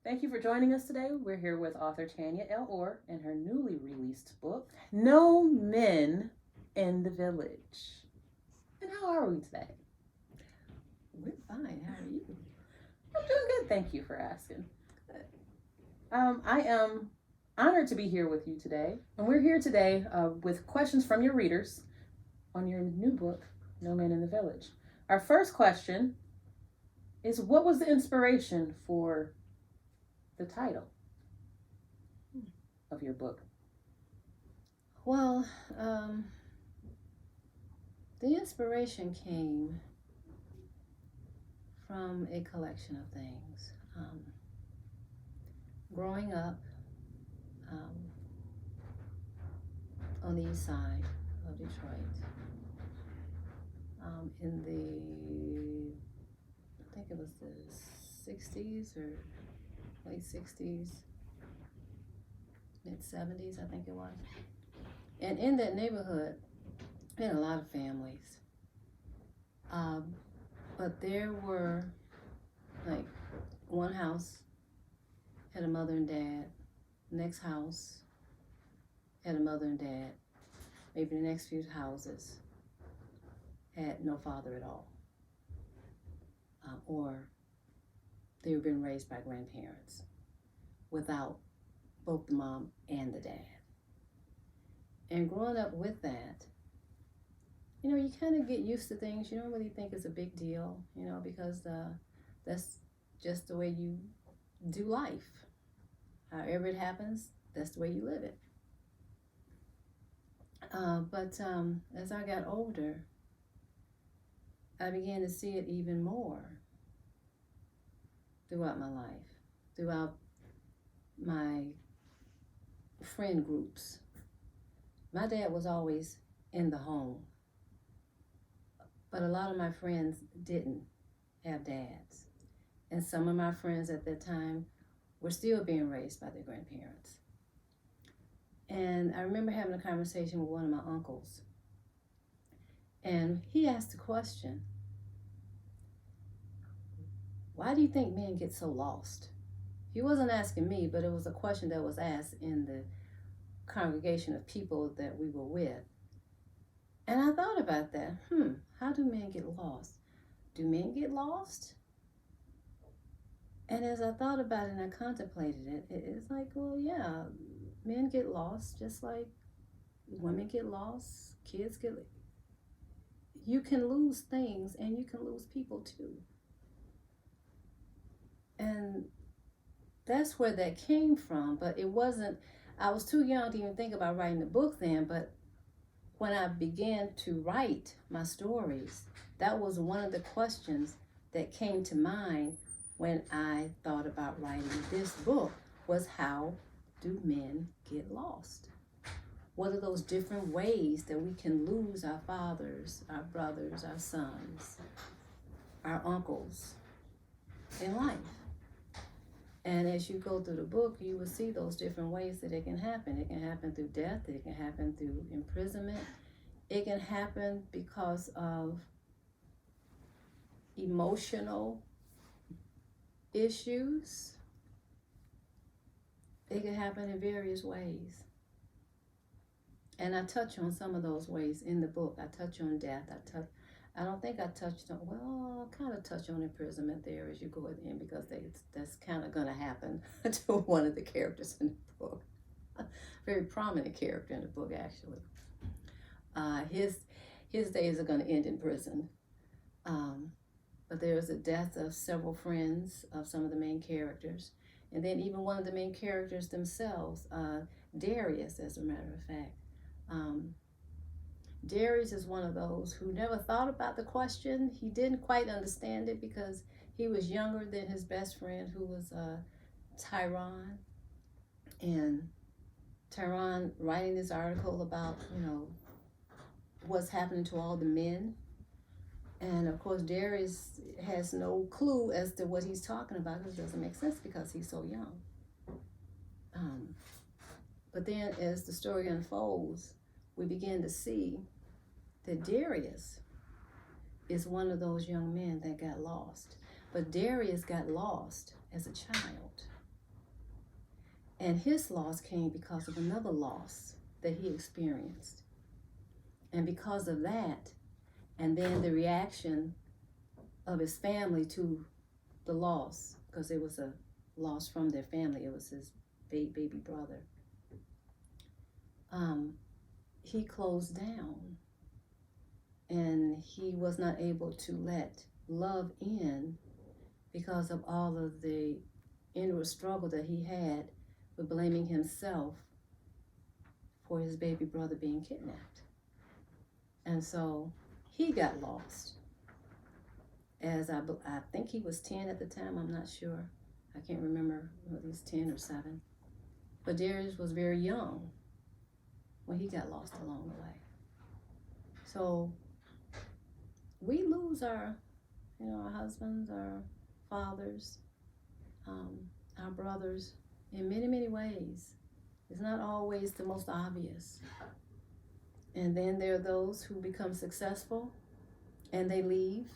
Thank you for joining us today. We're here with author Tanya L. and her newly released book, No Men in the Village. And how are we today? We're fine. How are you? I'm doing good. Thank you for asking. I am honored to be here with you today. And we're here today with questions from your readers on your new book, No Men in the Village. Our first question is, what was the inspiration for the title of your book? Well, the inspiration came from a collection of things. Growing up on the east side of Detroit, in the, I think it was the 60s or late 60s, mid 70s, I think it was. And in that neighborhood, we had a lot of families. But there were like one house had a mother and dad, next house had a mother and dad, maybe the next few houses had no father at all. Or they were being raised by grandparents without both the mom and the dad. And growing up with that, you kind of get used to things. You don't really think it's a big deal, because that's just the way you do life. However it happens, that's the way you live it. But as I got older, I began to see it even more throughout my life, throughout my friend groups. My dad was always in the home, but a lot of my friends didn't have dads. And some of my friends at that time were still being raised by their grandparents. And I remember having a conversation with one of my uncles, and he asked the question, why do you think men get so lost? He wasn't asking me, but it was a question that was asked in the congregation of people that we were with. And I thought about that. How do men get lost? Do men get lost? And as I thought about it and I contemplated it, it's like, well, yeah, men get lost just like women get lost, kids get. You can lose things and you can lose people too. And that's where that came from, but it wasn't, I was too young to even think about writing a book then, but when I began to write my stories, that was one of the questions that came to mind when I thought about writing this book, was how do men get lost? What are those different ways that we can lose our fathers, our brothers, our sons, our uncles in life? And as you go through the book, you will see those different ways that it can happen. It can happen through death. It can happen through imprisonment. It can happen because of emotional issues. It can happen in various ways. And I touch on some of those ways in the book. I touch on death. I don't think I touched on, well, I'll kind of touch on imprisonment there as you go in, because that's kind of going to happen to one of the characters in the book. Very prominent character in the book, actually. His days are going to end in prison. But there's a death of several friends of some of the main characters. And then even one of the main characters themselves, Darius, as a matter of fact. Darius is one of those who never thought about the question. He didn't quite understand it because he was younger than his best friend, who was Tyrone. And Tyrone writing this article about, what's happening to all the men. And of course, Darius has no clue as to what he's talking about, because it doesn't make sense because he's so young. But then as the story unfolds, we begin to see that Darius is one of those young men that got lost. But Darius got lost as a child. And his loss came because of another loss that he experienced. And because of that, and then the reaction of his family to the loss, because it was a loss from their family, it was his baby brother. He closed down, and he was not able to let love in because of all of the inward struggle that he had with blaming himself for his baby brother being kidnapped. And so he got lost. As I think he was 10 at the time, I'm not sure. I can't remember whether he's 10 or 7. But Darius was very young when he got lost along the way. So we lose our husbands, our fathers, our brothers in many, many ways. It's not always the most obvious. And then there are those who become successful and they leave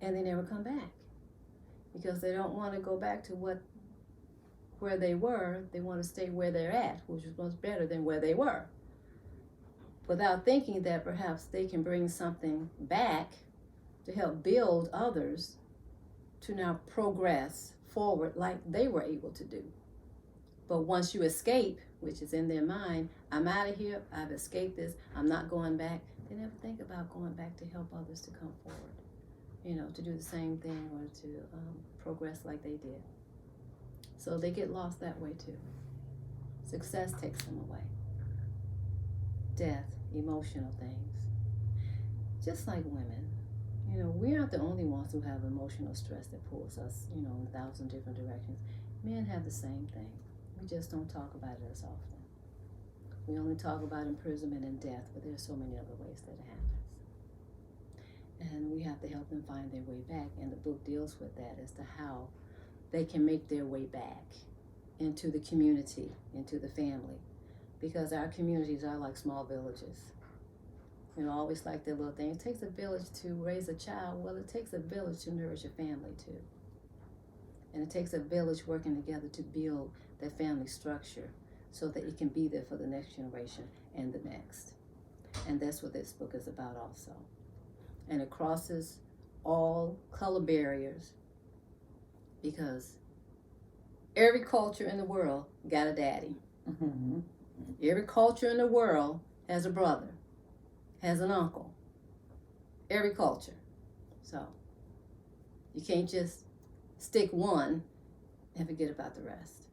and they never come back because they don't want to go back to where they were. They want to stay where they're at, which is much better than where they were, without thinking that perhaps they can bring something back to help build others to now progress forward like they were able to do. But once you escape, which is in their mind, I'm out of here, I've escaped this, I'm not going back, they never think about going back to help others to come forward, to do the same thing or to progress like they did. So they get lost that way too. Success takes them away. Death, emotional things. Just like women, we aren't the only ones who have emotional stress that pulls us, in 1,000 different directions. Men have the same thing. We just don't talk about it as often. We only talk about imprisonment and death, but there's so many other ways that it happens. And we have to help them find their way back. And the book deals with that as to how they can make their way back into the community, into the family. Because our communities are like small villages. Always like that little thing. It takes a village to raise a child. Well, it takes a village to nourish a family too. And it takes a village working together to build that family structure so that it can be there for the next generation and the next. And that's what this book is about also. And it crosses all color barriers because every culture in the world got a daddy. Mm-hmm. Every culture in the world has a brother, has an uncle. Every culture. So you can't just stick one and forget about the rest.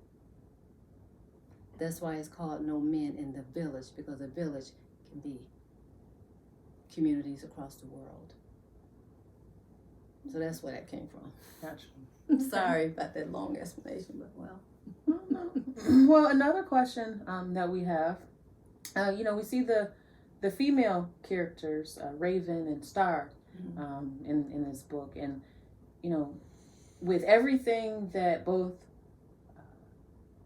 That's why it's called No Men in the Village, because a village can be communities across the world. So that's where that came from. Gotcha. I'm sorry about that long explanation, but well. Well, another question that we have, we see the female characters, Raven and Star, in this book, and with everything that both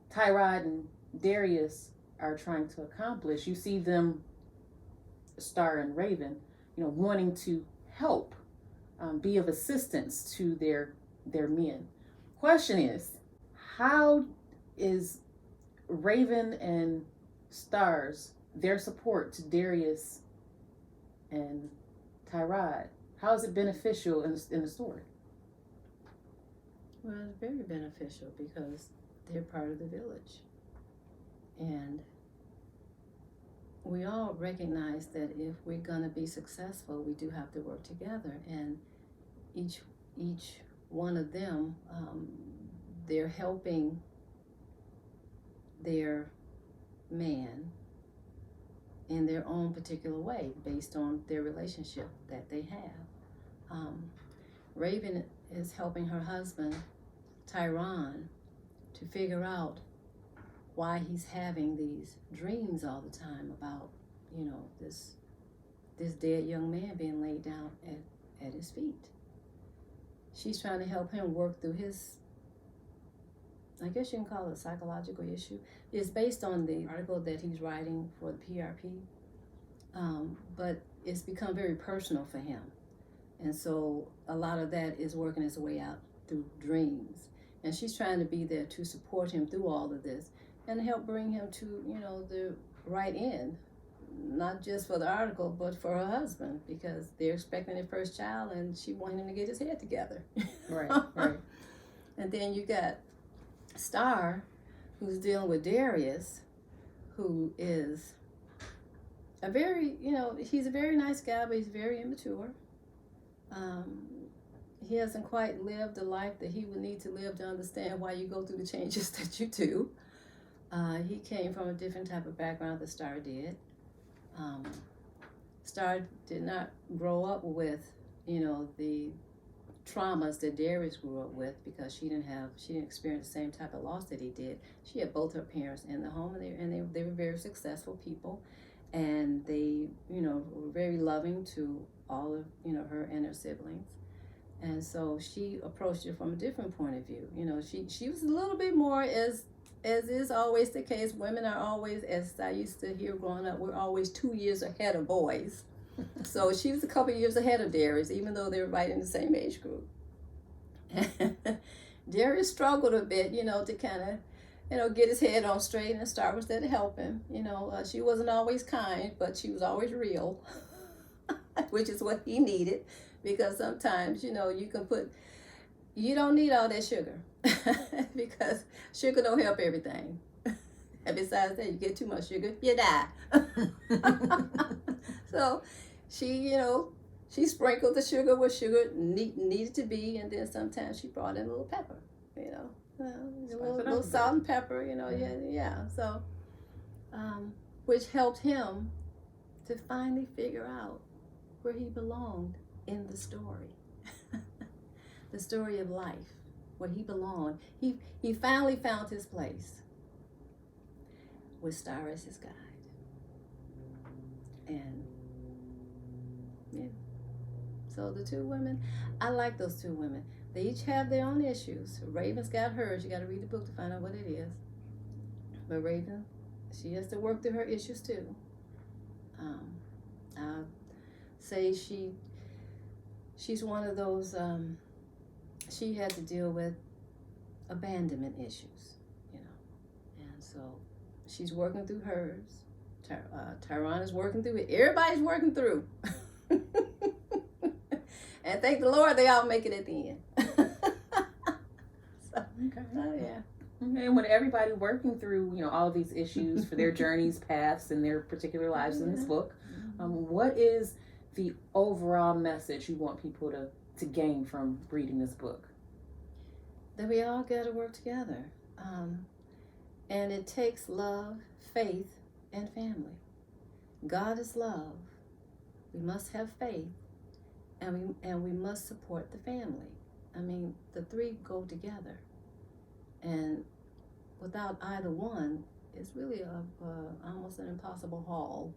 Tyrod and Darius are trying to accomplish, you see them, Star and Raven, wanting to help, be of assistance to their men. Question is, how is Raven and Star's their support to Darius and Tyrod? How is it beneficial in the story? Well, it's very beneficial because they're part of the village. And we all recognize that if we're going to be successful, we do have to work together. And each one of them, they're helping their man in their own particular way based on their relationship that they have. Raven is helping her husband, Tyron, to figure out why he's having these dreams all the time about, this dead young man being laid down at his feet. She's trying to help him work through his, I guess you can call it a psychological issue. It's based on the article that he's writing for the PRP, but it's become very personal for him. And so a lot of that is working its way out through dreams. And she's trying to be there to support him through all of this and help bring him to, the right end. Not just for the article, but for her husband, because they're expecting their first child and she wanted him to get his head together. Right, right. And then you got Star, who's dealing with Darius, who is a very, he's a very nice guy, but he's very immature. He hasn't quite lived the life that he would need to live to understand why you go through the changes that you do. He came from a different type of background that Star did. Star did not grow up with, the traumas that Darius grew up with, because she didn't experience the same type of loss that he did. She had both her parents in the home, and they were very successful people, and they, were very loving to all of, her and her siblings. And so she approached it from a different point of view. She was a little bit more, as is always the case, women are always, as I used to hear growing up, we're always 2 years ahead of boys. So she was a couple of years ahead of Darius, even though they were right in the same age group. Darius struggled a bit, to kind of, get his head on straight, and Star was there to help him. She wasn't always kind, but she was always real, which is what he needed, because sometimes, you don't need all that sugar, because sugar don't help everything. And besides that, you get too much sugar, you die. So she, she sprinkled the sugar where sugar needed to be, and then sometimes she brought in a little pepper, a little salt and pepper, yeah. So, which helped him to finally figure out where he belonged in the story. The story of life, where he belonged. He finally found his place with Star as his guide. And yeah. So the two women, I like those two women. They each have their own issues. Raven's got hers. You got to read the book to find out what it is. But Raven, she has to work through her issues too. I say she's one of those, she had to deal with abandonment issues, and so she's working through hers. Tyron is working through it. Everybody's working through. And thank the Lord they all make it at the end. So, Okay. yeah. And when everybody working through, all of these issues for their journeys, paths, and their particular lives in this book, what is the overall message you want people to gain from reading this book? That we all got to work together. And it takes love, faith, and family. God is love. We must have faith, and we must support the family. I mean, the three go together. And without either one, it's really almost an impossible haul.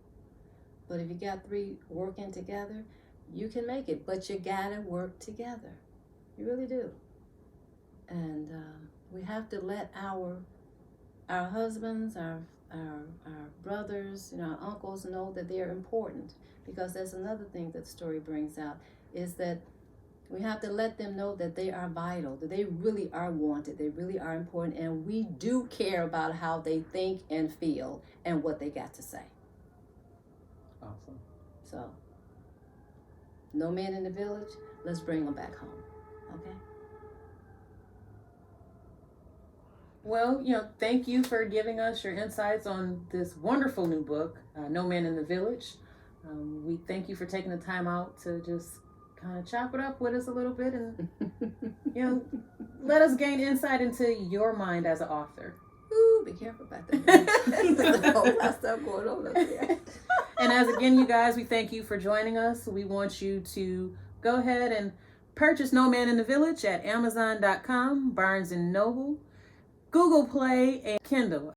But if you got three working together, you can make it. But you gotta work together. You really do. And we have to let our husbands, our brothers, our uncles know that they're important, because that's another thing that the story brings out, is that we have to let them know that they are vital, that they really are wanted, they really are important, and we do care about how they think and feel and what they got to say. Awesome. So, no man in the village, let's bring them back home, okay? Well, thank you for giving us your insights on this wonderful new book, No Man in the Village. We thank you for taking the time out to just kind of chop it up with us a little bit and, let us gain insight into your mind as an author. Ooh, be careful about that. A whole lot of stuff going on up there. And as again, you guys, we thank you for joining us. We want you to go ahead and purchase No Man in the Village at Amazon.com, Barnes & Noble, Google Play, and Kindle.